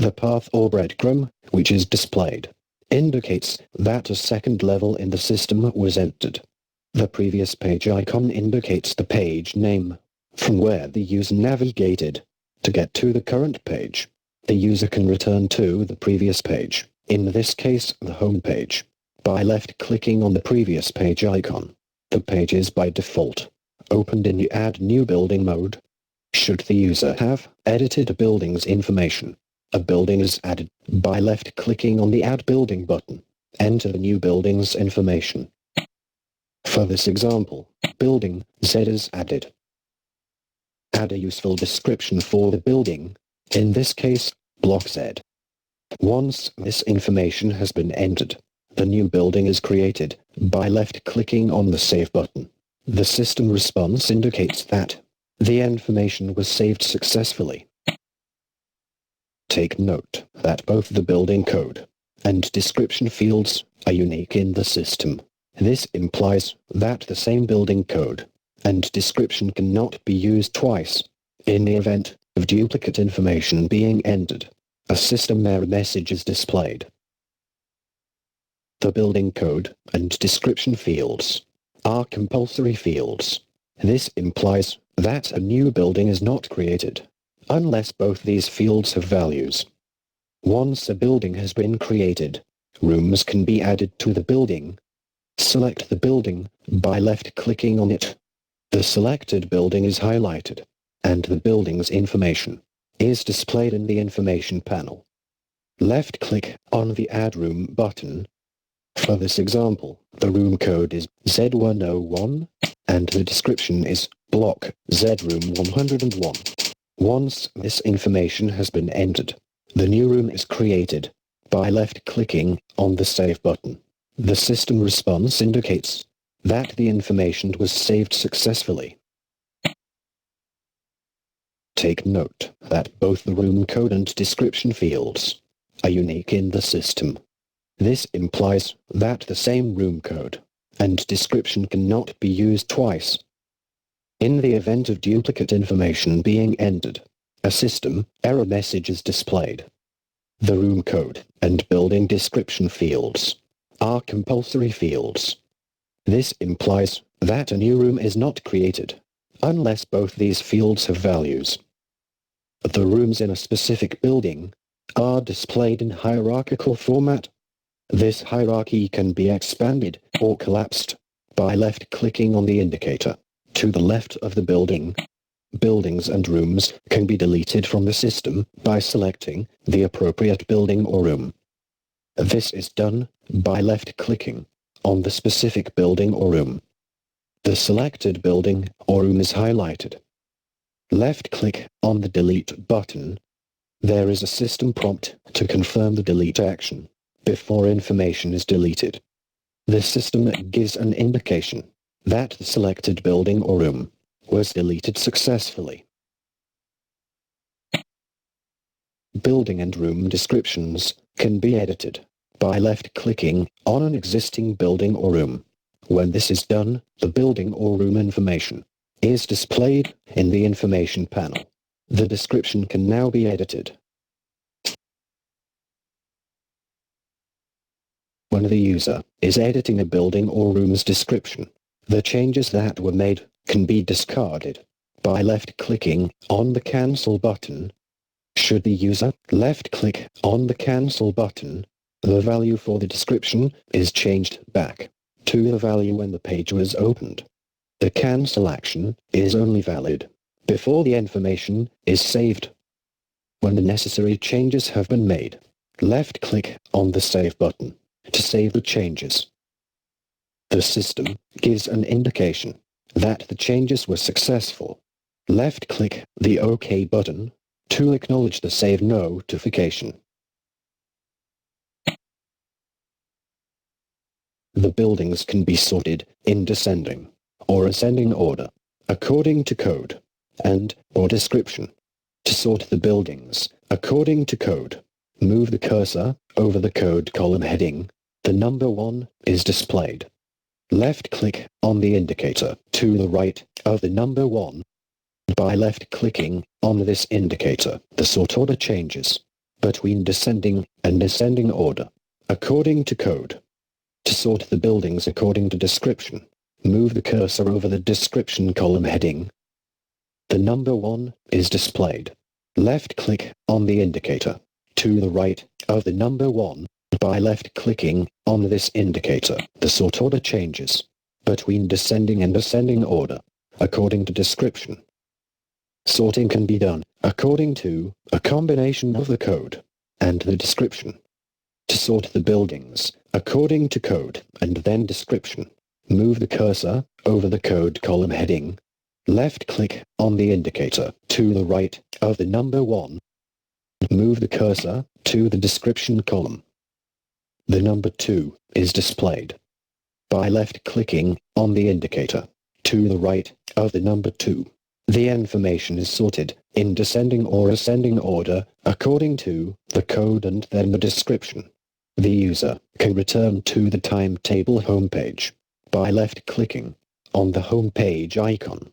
The path or breadcrumb, which is displayed, indicates that a second level in the system was entered. The previous page icon indicates the page name, from where the user navigated. To get to the current page, the user can return to the previous page, in this case the home page, by left-clicking on the previous page icon. The page is by default opened in the Add New Building mode. Should the user have edited a building's information, a building is added by left-clicking on the Add Building button. Enter the new building's information. For this example, building Z is added. Add a useful description for the building, in this case, Block Z. Once this information has been entered, the new building is created by left-clicking on the Save button. The system response indicates that the information was saved successfully. Take note that both the building code and description fields are unique in the system. This implies that the same building code and description cannot be used twice. In the event of duplicate information being entered, a system error message is displayed. The building code and description fields are compulsory fields. This implies that a new building is not created unless both these fields have values. Once a building has been created, rooms can be added to the building. Select the building by left-clicking on it. The selected building is highlighted, and the building's information is displayed in the information panel. Left-click on the Add Room button. For this example, the room code is Z101, and the description is Block Z Room 101. Once this information has been entered, the new room is created by left-clicking on the Save button. The system response indicates that the information was saved successfully. Take note that both the room code and description fields are unique in the system. This implies that the same room code and description cannot be used twice. In the event of duplicate information being entered, a system error message is displayed. The room code and building description fields are compulsory fields. This implies that a new room is not created unless both these fields have values. The rooms in a specific building are displayed in hierarchical format. This hierarchy can be expanded or collapsed by left-clicking on the indicator. To the left of the building, buildings and rooms can be deleted from the system by selecting the appropriate building or room. This is done by left-clicking on the specific building or room. The selected building or room is highlighted. Left-click on the Delete button. There is a system prompt to confirm the delete action before information is deleted. The system gives an indication that the selected building or room was deleted successfully. Building and room descriptions can be edited by left-clicking on an existing building or room. When this is done, the building or room information is displayed in the information panel. The description can now be edited. When the user is editing a building or room's description, the changes that were made can be discarded by left-clicking on the Cancel button. Should the user left-click on the Cancel button, the value for the description is changed back to the value when the page was opened. The cancel action is only valid before the information is saved. When the necessary changes have been made, left-click on the Save button to save the changes. The system gives an indication that the changes were successful. Left-click the OK button to acknowledge the Save notification. The buildings can be sorted in descending or ascending order, according to code and/or description. To sort the buildings according to code, move the cursor over the code column heading. The number 1 is displayed. Left-click on the indicator to the right of the number 1. By left-clicking on this indicator, the sort order changes. between descending and ascending order, according to code. To sort the buildings according to description, move the cursor over the description column heading. The number 1 is displayed. Left-click on the indicator to the right of the number 1. By left-clicking on this indicator, the sort order changes between descending and ascending order, according to description. Sorting can be done according to a combination of the code and the description. To sort the buildings according to code and then description, move the cursor over the code column heading. Left-click on the indicator to the right of the number 1. Move the cursor to the description column. The number 2 is displayed. By left-clicking on the indicator to the right of the number 2, the information is sorted in descending or ascending order according to the code and then the description. The user can return to the Timetable homepage by left-clicking on the homepage icon.